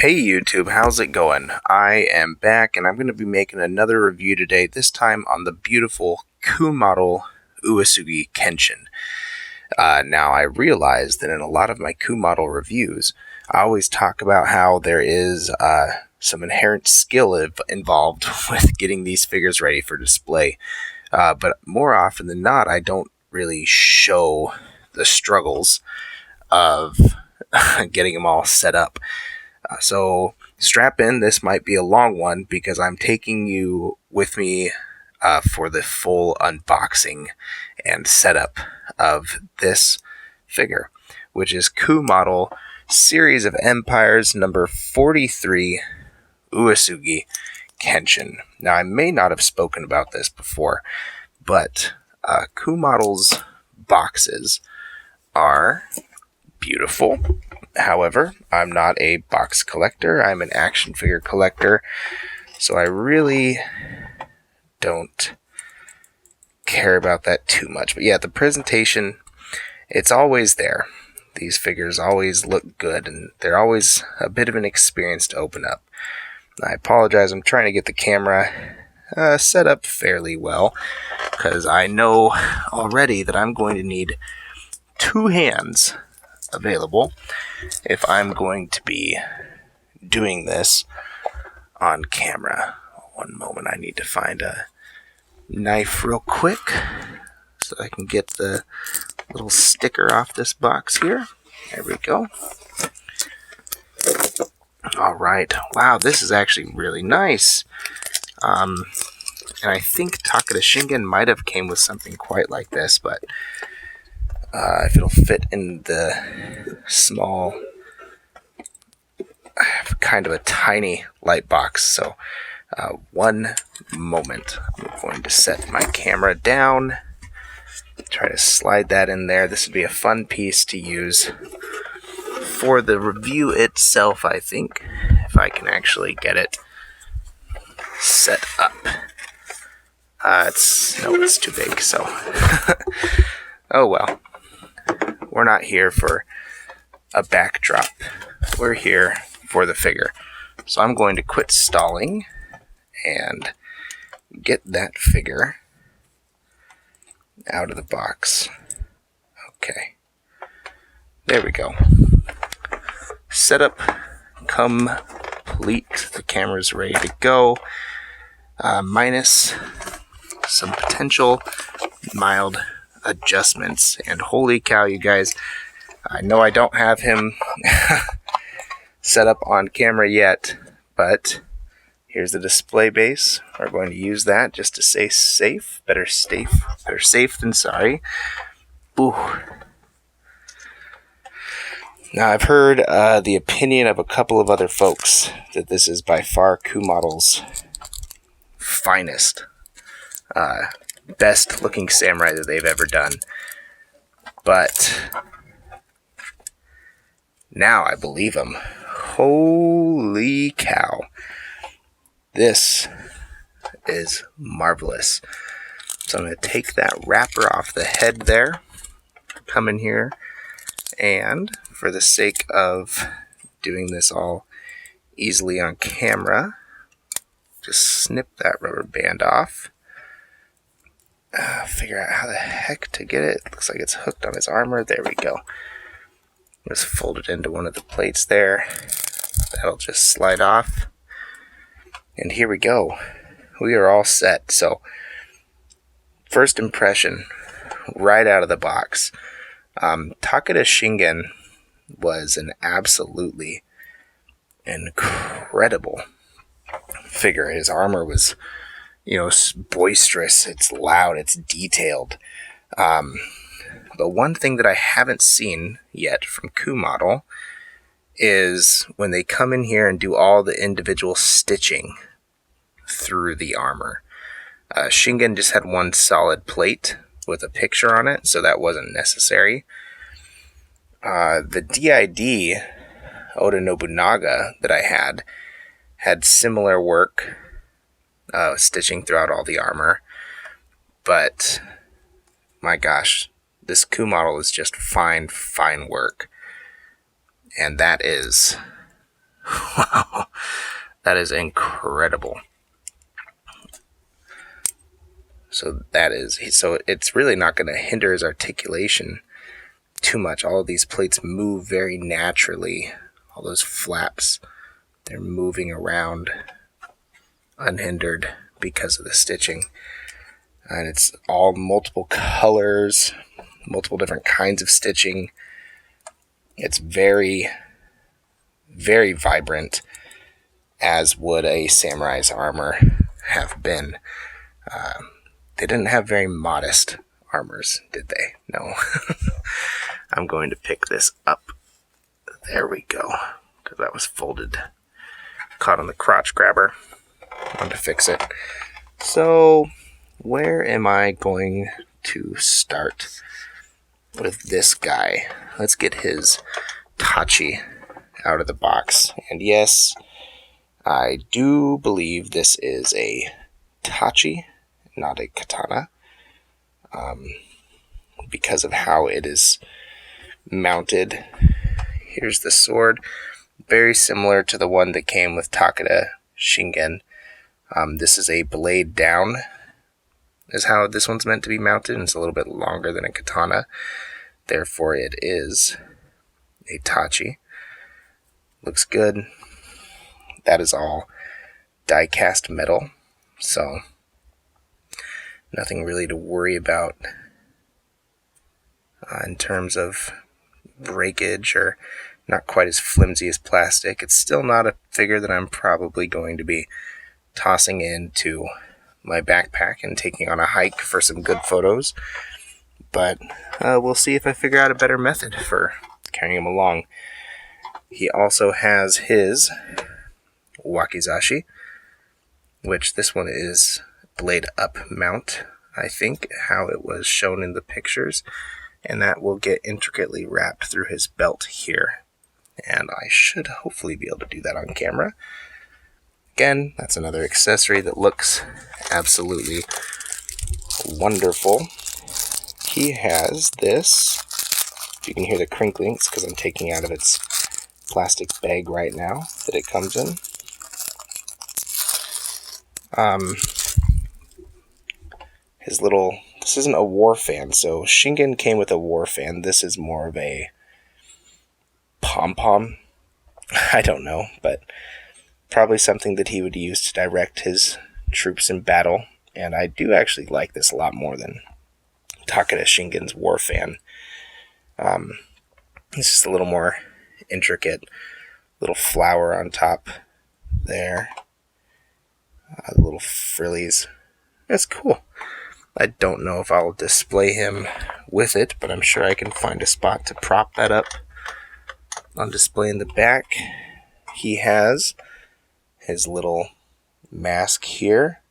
Hey YouTube, how's it going? I am back and I'm going to be making another review today, this time on the beautiful Coo Model Uesugi Kenshin. Now I realize that in a lot of my Coo Model reviews, I always talk about how there is some inherent skill involved with getting these figures ready for display. But more often than not, I don't really show the struggles of getting them all set up. So strap in, this might be a long one because I'm taking you with me for the full unboxing and setup of this figure, which is Coo Model Series of Empires number 43 Uesugi Kenshin. Now, I may not have spoken about this before, but Coo Model's boxes are beautiful. However, I'm not a box collector. I'm an action figure collector, so I really don't care about that too much. But yeah, the presentation, it's always there. These figures always look good, and they're always a bit of an experience to open up. I apologize, I'm trying to get the camera set up fairly well, because I know already that I'm going to need two hands available if I'm going to be doing this on camera. One moment, I need to find a knife real quick so I can get the little sticker off this box here. There we go. Alright, wow, this is actually really nice. And I think Takeda Shingen might have came with something quite like this, but if it'll fit in the small, kind of a tiny light box. So one moment, I'm going to set my camera down, try to slide that in there. This would be a fun piece to use for the review itself, I think, if I can actually get it set up. It's too big, so oh well. We're not here for a backdrop. We're here for the figure. So I'm going to quit stalling and get that figure out of the box. Okay. There we go. Setup complete. The camera's ready to go. Minus some potential mild adjustments, and holy cow, you guys, I know I don't have him set up on camera yet, but here's the display base. We're going to use that just to stay safe. Better safe than sorry. Ooh. Now, I've heard the opinion of a couple of other folks that this is by far Coo Model's finest, best looking samurai that they've ever done. But now I believe them. Holy cow. This is marvelous. So I'm going to take that wrapper off the head there, come in here, and for the sake of doing this all easily on camera, just snip that rubber band off. Figure out how the heck to get it. Looks like it's hooked on his armor. There we go. Just fold it into one of the plates there. That'll just slide off. And here we go. We are all set. So, first impression, right out of the box. Takeda Shingen was an absolutely incredible figure. His armor was, boisterous, it's loud, it's detailed. But one thing that I haven't seen yet from Coo Model is when they come in here and do all the individual stitching through the armor. Shingen just had one solid plate with a picture on it, so that wasn't necessary. The DID Oda Nobunaga that I had similar work, stitching throughout all the armor, but my gosh, this Coo Model is just fine work, and that is Wow, that is incredible. So it's really not going to hinder his articulation too much. All of these plates move very naturally. All those flaps, they're moving around unhindered because of the stitching. And it's all multiple colors, multiple different kinds of stitching. It's very, very vibrant, as would a samurai's armor have been. They didn't have very modest armors, did they? No. I'm going to pick this up. There we go. Because that was folded. Caught on the crotch grabber. Wanted to fix it. So, where am I going to start with this guy? Let's get his tachi out of the box. And yes, I do believe this is a tachi, not a katana, because of how it is mounted. Here's the sword, very similar to the one that came with Takeda Shingen. This is a blade down, is how this one's meant to be mounted, and it's a little bit longer than a katana. Therefore, it is a tachi. Looks good. That is all die-cast metal, so nothing really to worry about in terms of breakage, or not quite as flimsy as plastic. It's still not a figure that I'm probably going to be tossing into my backpack and taking on a hike for some good photos, but we'll see if I figure out a better method for carrying him along. He also has his wakizashi, which this one is blade up mount, I think, how it was shown in the pictures, and that will get intricately wrapped through his belt here, and I should hopefully be able to do that on camera. Again, that's another accessory that looks absolutely wonderful. He has this, you can hear the crinkling, it's because I'm taking out of its plastic bag right now that it comes in. His little, this isn't a war fan, so Shingen came with a war fan. This is more of a pom-pom. I don't know, but probably something that he would use to direct his troops in battle. And I do actually like this a lot more than Takeda Shingen's war fan. It's just a little more intricate, little flower on top there. The little frillies. That's cool. I don't know if I'll display him with it, but I'm sure I can find a spot to prop that up on display in the back. He has his little mask here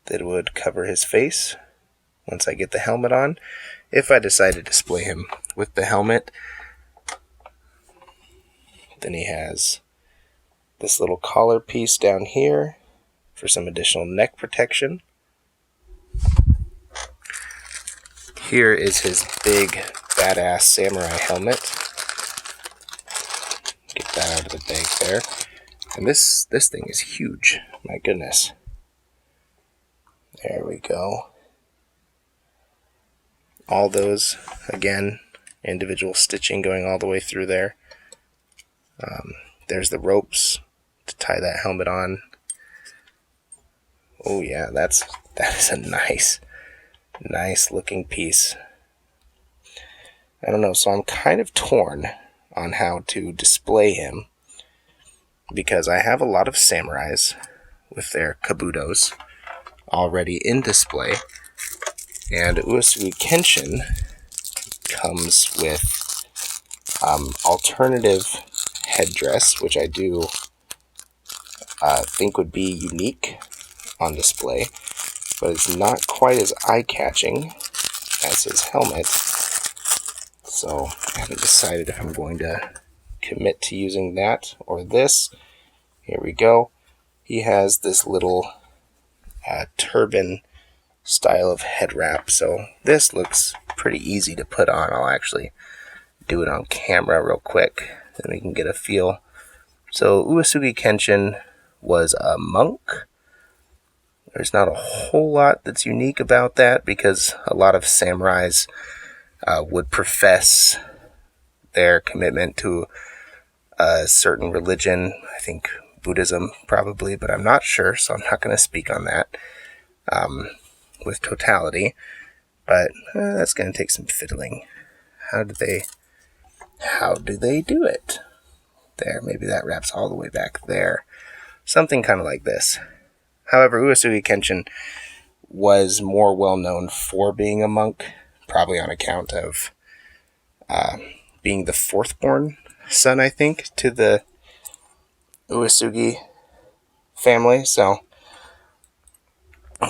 that would cover his face once I get the helmet on. If I decide to display him with the helmet, then he has this little collar piece down here for some additional neck protection. Here is his big, badass samurai helmet. Get that out of the bag there. And this thing is huge. My goodness. There we go. All those, again, individual stitching going all the way through there. There's the ropes to tie that helmet on. Oh yeah, that is a nice looking piece. I don't know, so I'm kind of torn on how to display him, because I have a lot of samurais with their kabutos already in display, and Uesugi Kenshin comes with alternative headdress, which I do think would be unique on display, but it's not quite as eye-catching as his helmet. So I haven't decided if I'm going to commit to using that or this. Here we go. He has this little turban style of head wrap, so this looks pretty easy to put on. I'll actually do it on camera real quick, then we can get a feel So Uesugi Kenshin was a monk. There's not a whole lot that's unique about that because a lot of samurais would profess their commitment to a certain religion. I think Buddhism probably, but I'm not sure, so I'm not going to speak on that with totality. But that's going to take some fiddling. How do they do it? There, maybe that wraps all the way back there. Something kind of like this. However, Uesugi Kenshin was more well known for being a monk, probably on account of being the fourth-born son, I think, to the Uesugi family. So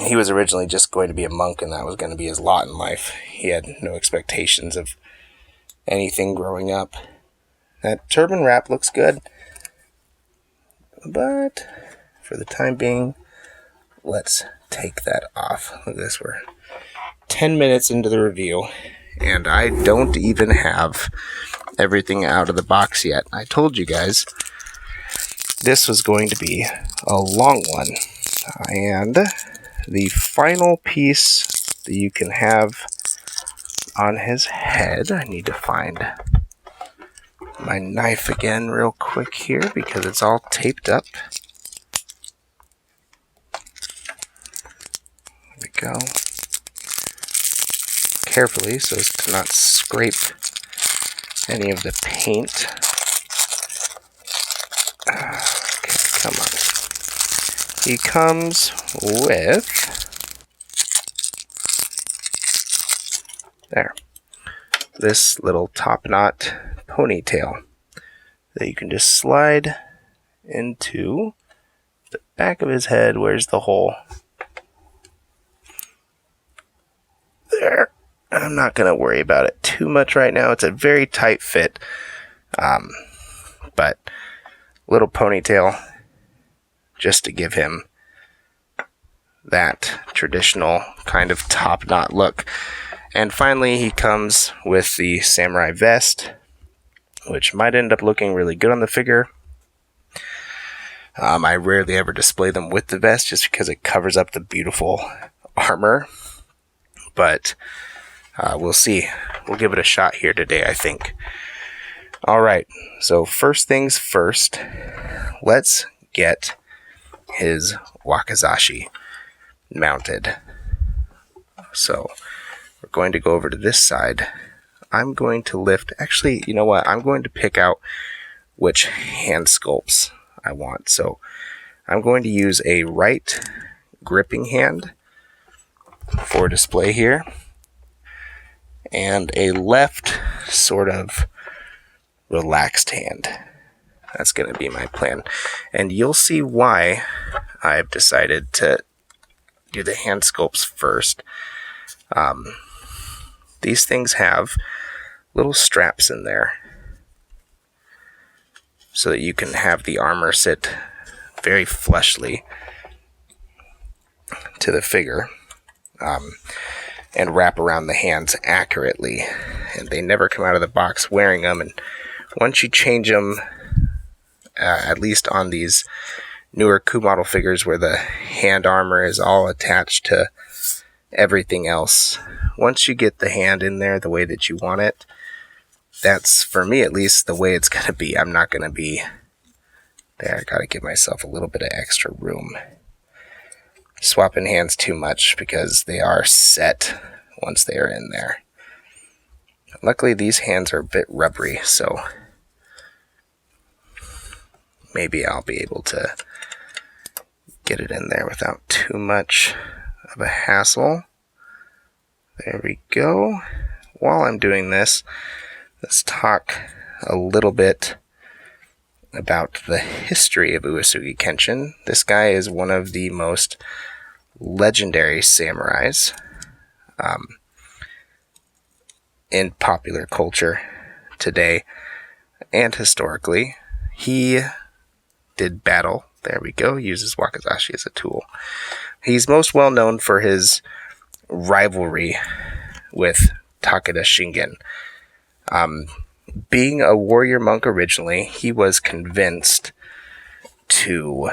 he was originally just going to be a monk, and that was going to be his lot in life. He had no expectations of anything growing up. That turban wrap looks good, but for the time being, let's take that off. Look at this, we're 10 minutes into the review, and I don't even have everything out of the box yet. I told you guys this was going to be a long one, and the final piece that you can have on his head, I need to find my knife again real quick here because it's all taped up. There we go. Carefully so as to not scrape any of the paint. Okay, come on. He comes with this little top knot ponytail that you can just slide into the back of his head. Where's the hole? There. I'm not going to worry about it too much right now. It's a very tight fit, but little ponytail just to give him that traditional kind of top knot look. And finally, he comes with the samurai vest, which might end up looking really good on the figure. I rarely ever display them with the vest just because it covers up the beautiful armor. But we'll see. We'll give it a shot here today, I think. Alright, so first things first, let's get his wakizashi mounted. So we're going to go over to this side. I'm going to lift, actually, you know what? I'm going to pick out which hand sculpts I want. So I'm going to use a right gripping hand for display here, and a left sort of relaxed hand. That's going to be my plan. And you'll see why I've decided to do the hand sculpts first. These things have little straps in there so that you can have the armor sit very fleshly to the figure and wrap around the hands accurately. And they never come out of the box wearing them. And once you change them, at least on these newer Coo Model figures where the hand armor is all attached to everything else, once you get the hand in there the way that you want it, that's, for me at least, the way it's going to be. I'm not going to be there. I got to give myself a little bit of extra room. Swapping hands too much because they are set once they are in there. Luckily, these hands are a bit rubbery, so maybe I'll be able to get it in there without too much of a hassle. There we go. While I'm doing this, let's talk a little bit about the history of Uesugi Kenshin. This guy is one of the most legendary samurais in popular culture today and historically. He did battle. There we go. Uses wakizashi as a tool. He's most well known for his rivalry with Takeda Shingen. Being a warrior monk originally, he was convinced to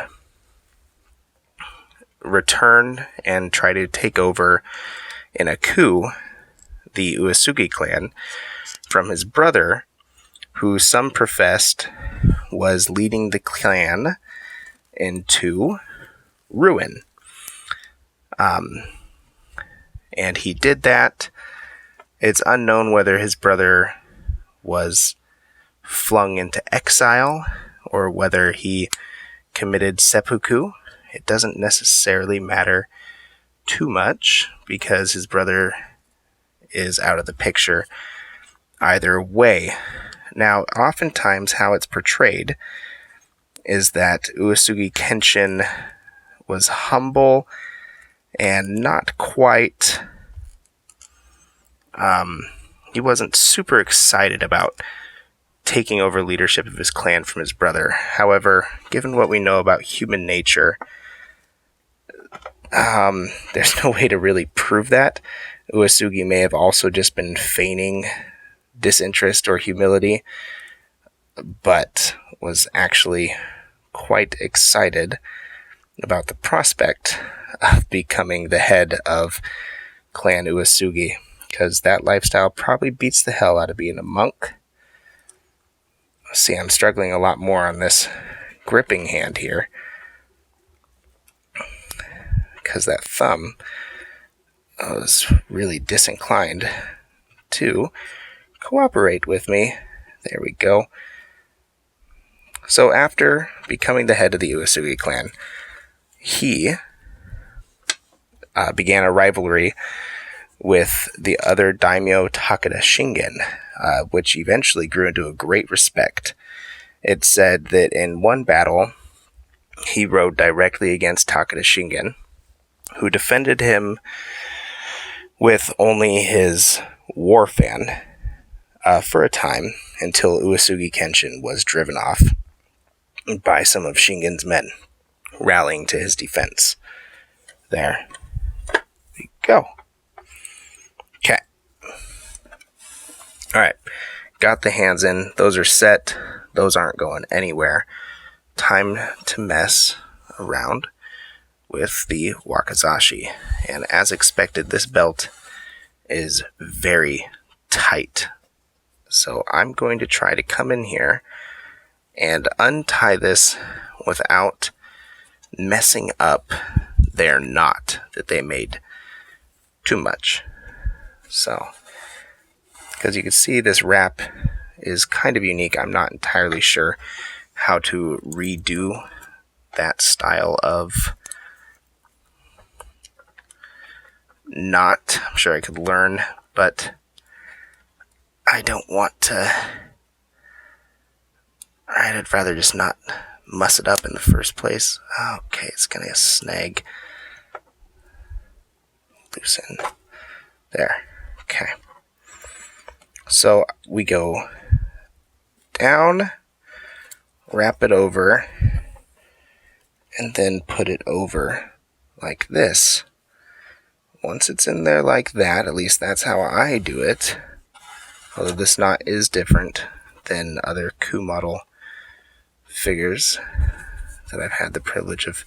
return and try to take over in a coup the Uesugi clan from his brother, who some professed was leading the clan into ruin. And he did that. It's unknown whether his brother was flung into exile or whether he committed seppuku. It doesn't necessarily matter too much because his brother is out of the picture either way. Now, oftentimes how it's portrayed is that Uesugi Kenshin was humble and not quite... he wasn't super excited about taking over leadership of his clan from his brother. However, given what we know about human nature, there's no way to really prove that. Uesugi may have also just been feigning disinterest or humility, but was actually quite excited about the prospect of becoming the head of Clan Uesugi, because that lifestyle probably beats the hell out of being a monk. See, I'm struggling a lot more on this gripping hand here, because that thumb was really disinclined to cooperate with me. There we go. So after becoming the head of the Uesugi clan, he began a rivalry with the other daimyo Takeda Shingen, which eventually grew into a great respect. It said that in one battle, he rode directly against Takeda Shingen, who defended him with only his war fan for a time until Uesugi Kenshin was driven off by some of Shingen's men, rallying to his defense. There we go. Okay. Alright. Got the hands in. Those are set. Those aren't going anywhere. Time to mess around with the wakizashi. And as expected, this belt is very tight. So I'm going to try to come in here and untie this without messing up their knot that they made too much. So, because you can see this wrap is kind of unique. I'm not entirely sure how to redo that style of knot. I'm sure I could learn, but I don't want to... Alright, I'd rather just not muss it up in the first place. Okay, it's gonna snag. Loosen. There. Okay. So we go down, wrap it over, and then put it over like this. Once it's in there like that, at least that's how I do it, although this knot is different than other Coo Model figures that I've had the privilege of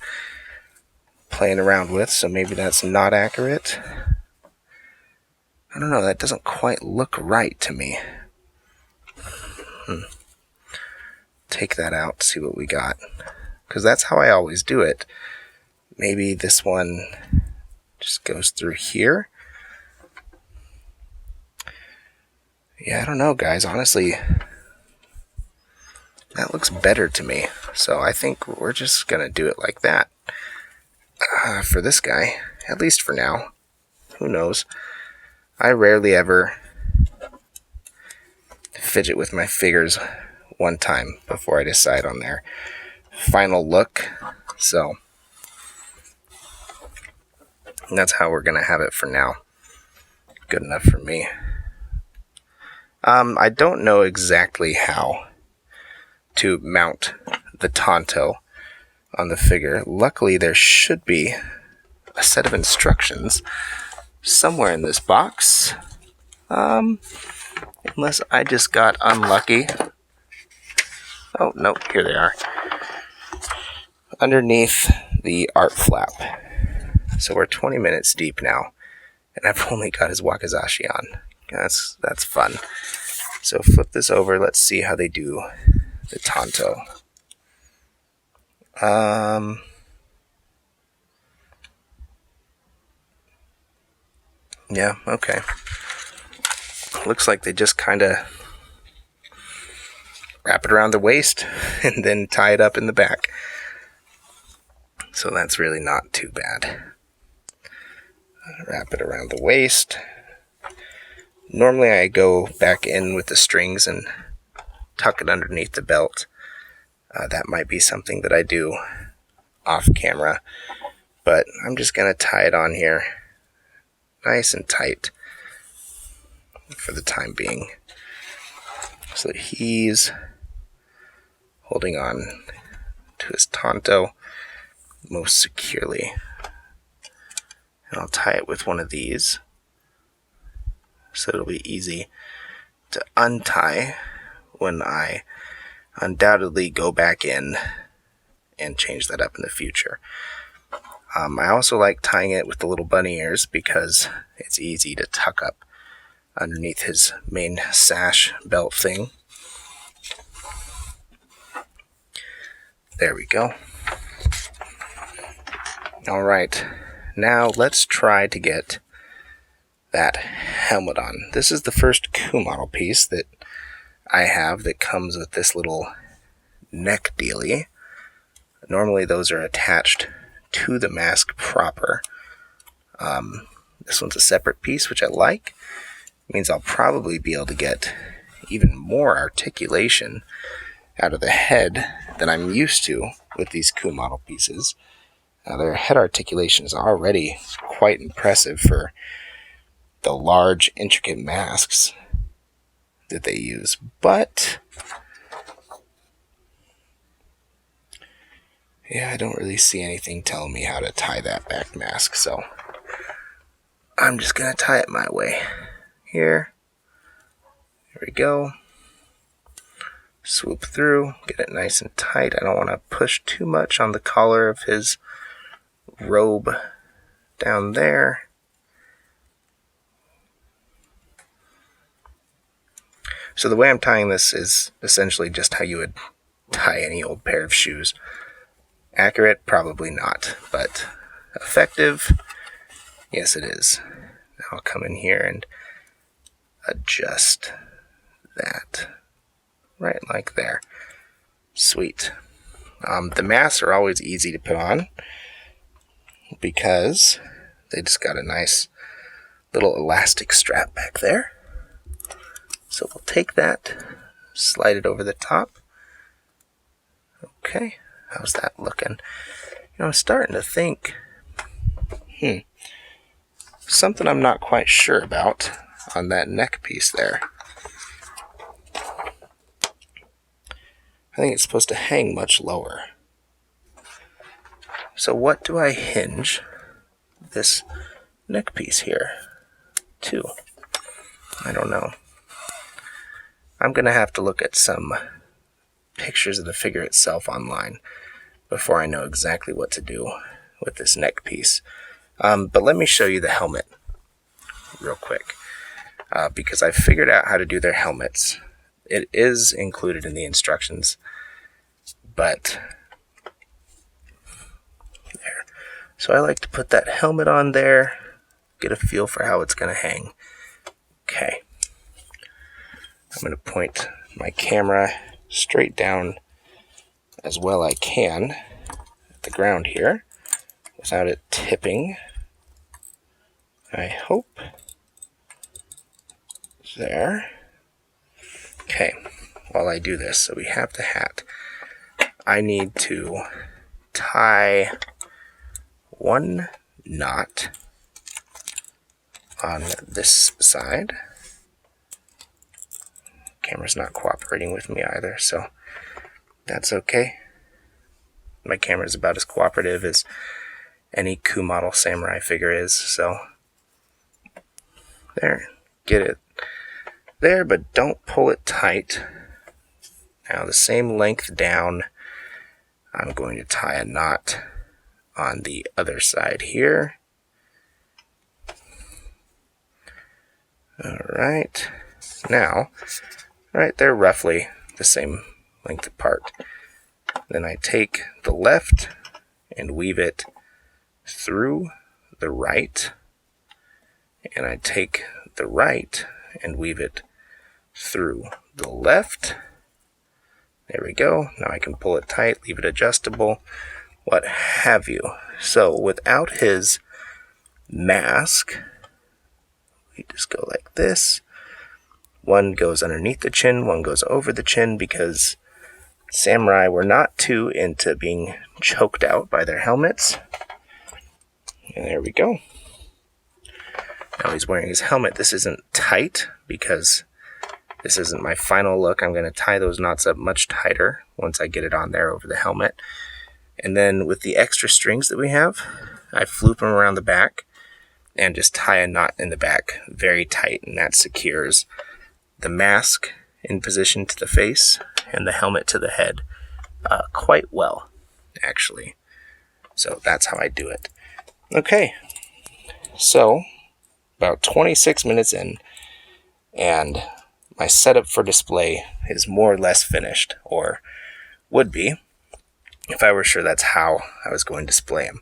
playing around with, so maybe that's not accurate. I don't know, that doesn't quite look right to me. Take that out, see what we got, because that's how I always do it. Maybe this one just goes through here. Yeah, I don't know, guys, honestly, that looks better to me, so I think we're just gonna do it like that for this guy, at least for now. Who knows? I rarely ever fidget with my figures one time before I decide on their final look, so that's how we're gonna have it for now. Good enough for me. I don't know exactly how to mount the tanto on the figure. Luckily, there should be a set of instructions somewhere in this box. Unless I just got unlucky. Oh, no, here they are. underneath the art flap. So we're 20 minutes deep now, and I've only got his wakizashi on. That's fun. So flip this over. Let's see how they do the tanto. Yeah, okay. Looks like they just kind of wrap it around the waist and then tie it up in the back. So that's really not too bad. Wrap it around the waist. Normally I go back in with the strings and tuck it underneath the belt. That might be something that I do off camera, but I'm just going to tie it on here nice and tight for the time being, so that he's holding on to his tanto most securely. And I'll tie it with one of these so it'll be easy to untie when I undoubtedly go back in and change that up in the future. I also like tying it with the little bunny ears because it's easy to tuck up underneath his main sash belt thing. There we go. All right, now let's try to get that helmet on. This is the first Coo model piece that I have that comes with this little neck dealie. Normally those are attached to the mask proper. This one's a separate piece, which I like. It means I'll probably be able to get even more articulation out of the head than I'm used to with these Coo model pieces. Their head articulation is already quite impressive for the large, intricate masks that they use, but yeah, I don't really see anything telling me how to tie that back mask, so I'm just going to tie it my way. Here we go. Swoop through, get it nice and tight. I don't want to push too much on the collar of his robe down there. So the way I'm tying this is essentially just how you would tie any old pair of shoes. Accurate? Probably not, but effective? Yes, it is. Now I'll come in here and adjust that right like there. Sweet. The masks are always easy to put on because they just got a nice little elastic strap back there. So we'll take that, slide it over the top. Okay, how's that looking? I'm starting to think, something I'm not quite sure about on that neck piece there. I think it's supposed to hang much lower. So what do I hinge this neck piece here to? I don't know. I'm going to have to look at some pictures of the figure itself online before I know exactly what to do with this neck piece. But let me show you the helmet real quick, because I figured out how to do their helmets. It is included in the instructions, but there. So I like to put that helmet on there, get a feel for how it's going to hang. Okay. I'm going to point my camera straight down as well I can at the ground here without it tipping. I hope. There. Okay, while I do this, so we have the hat. I need to tie one knot on this side. Camera's not cooperating with me either, so that's okay. My camera's about as cooperative as any Coo Model Samurai figure is, so there, get it there, but don't pull it tight. Now the same length down I'm going to tie a knot on the other side here. Alright, now, right, they're roughly the same length apart. Then I take the left and weave it through the right, and I take the right and weave it through the left. There we go. Now I can pull it tight, leave it adjustable, what have you. So without his mask, we just go like this. One goes underneath the chin, one goes over the chin, because samurai were not too into being choked out by their helmets. And there we go. Now he's wearing his helmet. This isn't tight because this isn't my final look. I'm going to tie those knots up much tighter once I get it on there over the helmet. And then with the extra strings that we have, I floop them around the back and just tie a knot in the back very tight, and that secures the mask in position to the face and the helmet to the head quite well, actually. So that's how I do it. Okay, so about 26 minutes in, and my setup for display is more or less finished, or would be, if I were sure that's how I was going to display him.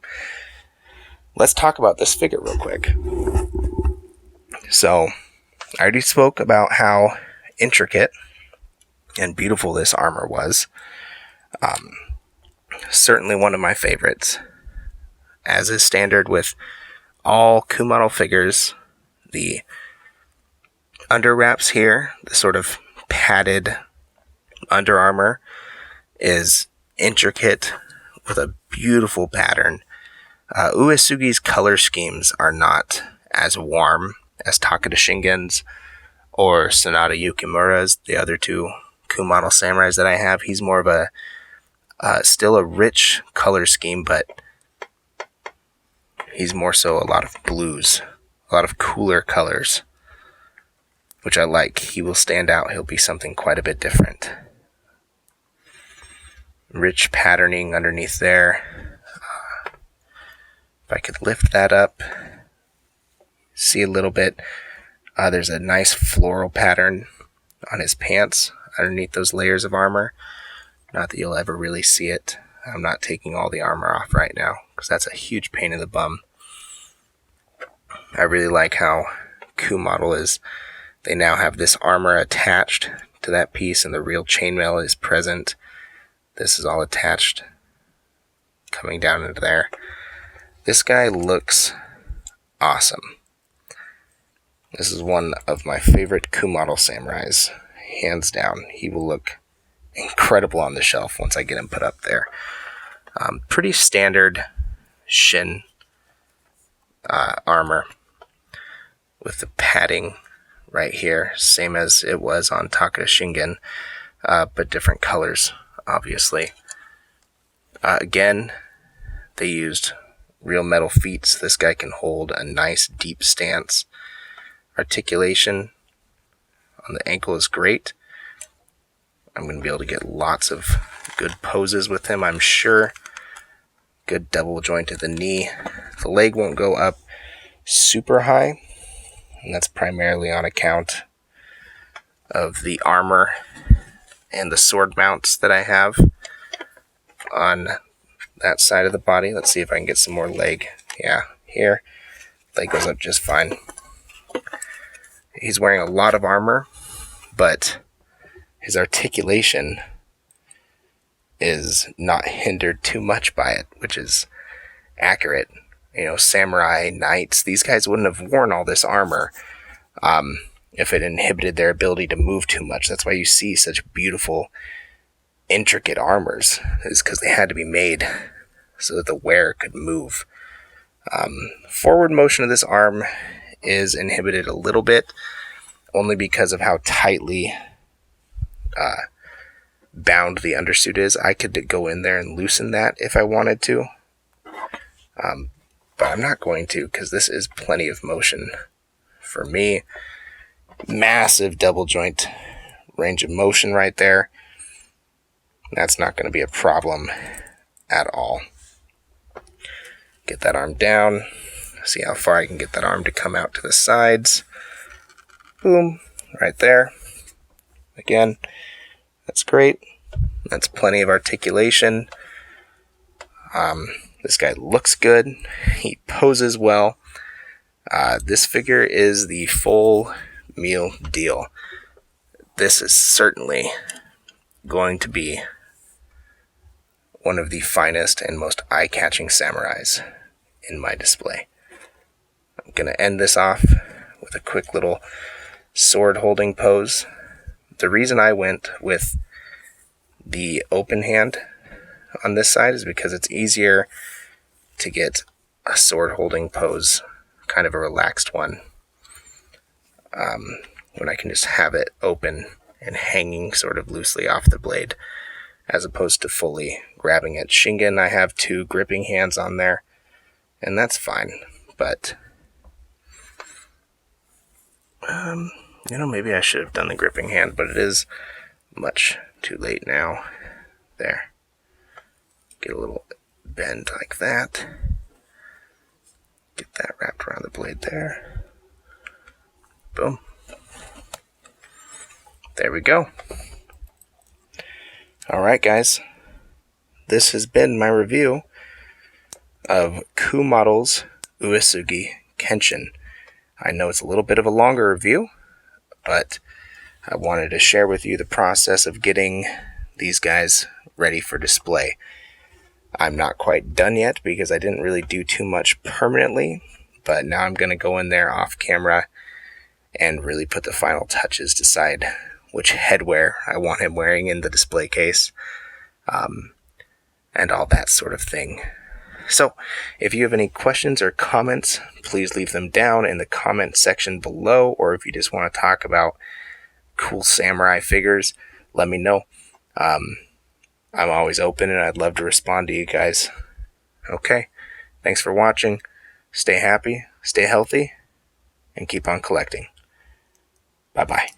Let's talk about this figure real quick. So, I already spoke about how intricate and beautiful this armor was. Certainly one of my favorites. As is standard with all Coo Model figures, the under wraps here, the sort of padded under armor, is intricate with a beautiful pattern. Uesugi's color schemes are not as warm as Takeda Shingen's or Sanada Yukimura's, the other two Coo Model Samurais that I have. He's more of a still a rich color scheme, but he's more so a lot of blues, a lot of cooler colors, which I like. He will stand out. He'll be something quite a bit different. Rich patterning underneath there. If I could lift that up, see a little bit. There's a nice floral pattern on his pants underneath those layers of armor. Not that you'll ever really see it. I'm not taking all the armor off right now because that's a huge pain in the bum. I really like how Coo Model is. They now have this armor attached to that piece, and the real chainmail is present. This is all attached, coming down into there. This guy looks awesome. This is one of my favorite Coo Model Samurais, hands down. He will look incredible on the shelf once I get him put up there. Pretty standard shin armor with the padding right here, same as it was on Takeda Shingen, but different colors, obviously. Again, they used real metal feet, so this guy can hold a nice deep stance. Articulation on the ankle is great. I'm going to be able to get lots of good poses with him, I'm sure. Good double joint at the knee. The leg won't go up super high, and that's primarily on account of the armor and the sword mounts that I have on that side of the body. Let's see if I can get some more leg. Yeah, here. Leg goes up just fine. He's wearing a lot of armor, but his articulation is not hindered too much by it, which is accurate. You know, samurai, knights, these guys wouldn't have worn all this armor if it inhibited their ability to move too much. That's why you see such beautiful, intricate armors, is because they had to be made so that the wearer could move. Forward motion of this arm is inhibited a little bit, only because of how tightly bound the undersuit is. I could go in there and loosen that if I wanted to, but I'm not going to, because this is plenty of motion for me. Massive double joint range of motion right there. That's not going to be a problem at all. Get that arm down. See how far I can get that arm to come out to the sides. Boom, right there. Again, that's great. That's plenty of articulation. This guy looks good. He poses well. This figure is the full meal deal. This is certainly going to be one of the finest and most eye-catching samurais in my display. I'm going to end this off with a quick little sword holding pose. The reason I went with the open hand on this side is because it's easier to get a sword holding pose, kind of a relaxed one, when I can just have it open and hanging sort of loosely off the blade, as opposed to fully grabbing it. Shingen, I have 2 gripping hands on there, and that's fine, but maybe I should have done the gripping hand, but it is much too late now. There. Get a little bend like that. Get that wrapped around the blade there. Boom. There we go. Alright guys, this has been my review of Coo Model's Uesugi Kenshin. I know it's a little bit of a longer review, but I wanted to share with you the process of getting these guys ready for display. I'm not quite done yet because I didn't really do too much permanently, but now I'm going to go in there off camera and really put the final touches, decide which headwear I want him wearing in the display case, and all that sort of thing. So, if you have any questions or comments, please leave them down in the comment section below, or if you just want to talk about cool samurai figures, let me know. I'm always open and I'd love to respond to you guys. Okay, thanks for watching. Stay happy, stay healthy, and keep on collecting. Bye-bye.